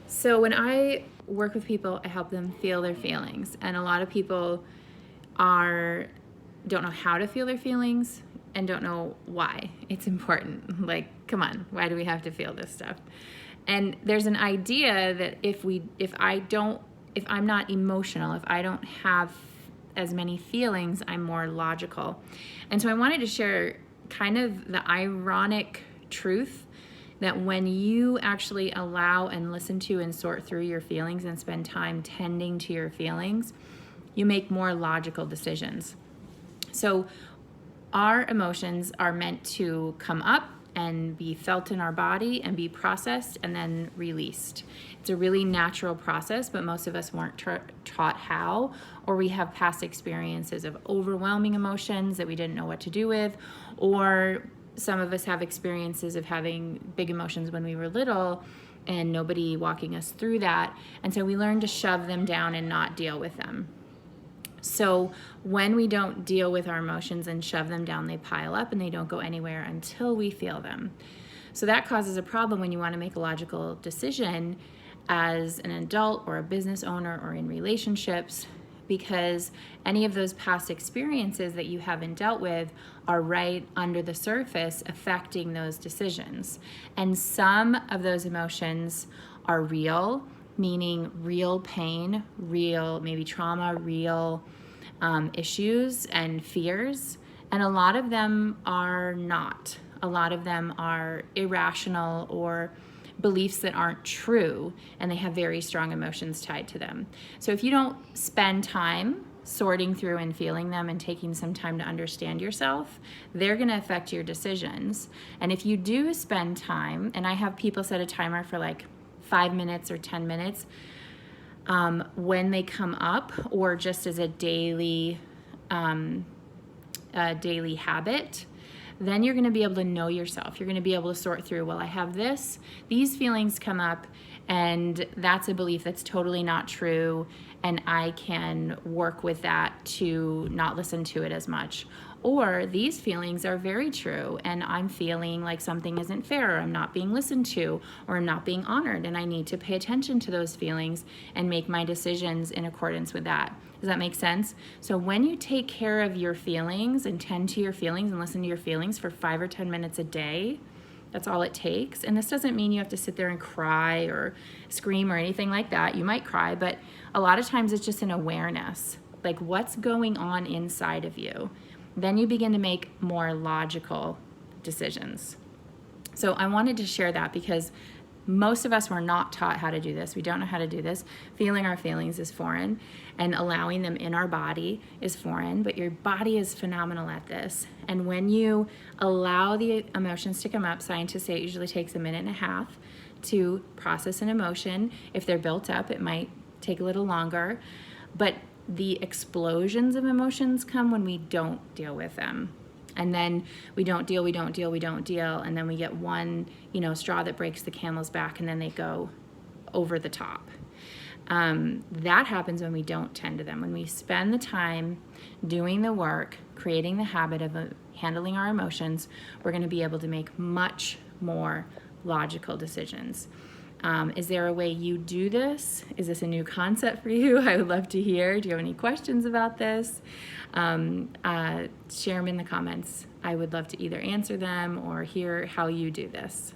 So when I work with people, I help them feel their feelings. And a lot of people don't know how to feel their feelings and don't know why it's important. Like, come on, why do we have to feel this stuff? And there's an idea that if I'm not emotional, if I don't have as many feelings, I'm more logical. And so I wanted to share kind of the ironic truth that when you actually allow and listen to and sort through your feelings and spend time tending to your feelings, you make more logical decisions. So our emotions are meant to come up and be felt in our body and be processed and then released. It's a really natural process, but most of us weren't taught how, or we have past experiences of overwhelming emotions that we didn't know what to do with, or some of us have experiences of having big emotions when we were little and nobody walking us through that. And so we learn to shove them down and not deal with them. So when we don't deal with our emotions and shove them down, they pile up and they don't go anywhere until we feel them. So that causes a problem when you want to make a logical decision as an adult or a business owner or in relationships, because any of those past experiences that you haven't dealt with are right under the surface affecting those decisions. And some of those emotions are real, meaning real pain, real maybe trauma, real issues and fears. And a lot of them are not. A lot of them are irrational or beliefs that aren't true, and they have very strong emotions tied to them. So if you don't spend time sorting through and feeling them and taking some time to understand yourself, they're going to affect your decisions. And if you do spend time, and I have people set a timer for like 5 minutes or 10 minutes when they come up, or just as a daily habit, then you're going to be able to know yourself. You're going to be able to sort through, well, I have these feelings come up, and that's a belief that's totally not true, and I can work with that to not listen to it as much. Or these feelings are very true, and I'm feeling like something isn't fair, or I'm not being listened to, or I'm not being honored, and I need to pay attention to those feelings and make my decisions in accordance with that. Does that make sense? So when you take care of your feelings and tend to your feelings and listen to your feelings for 5 or 10 minutes a day, that's all it takes. And this doesn't mean you have to sit there and cry or scream or anything like that. You might cry, but a lot of times it's just an awareness, like what's going on inside of you. Then you begin to make more logical decisions. So I wanted to share that because most of us were not taught how to do this. We don't know how to do this. Feeling our feelings is foreign, and allowing them in our body is foreign, but your body is phenomenal at this. And when you allow the emotions to come up, scientists say it usually takes 1.5 minutes to process an emotion. If they're built up, it might take a little longer, but the explosions of emotions come when we don't deal with them. And then we don't deal, and then we get one, straw that breaks the camel's back, and then they go over the top. That happens when we don't tend to them. When we spend the time doing the work, creating the habit of handling our emotions, we're going to be able to make much more logical decisions. Is there a way you do this? Is this a new concept for you? I would love to hear. Do you have any questions about this? Share them in the comments. I would love to either answer them or hear how you do this.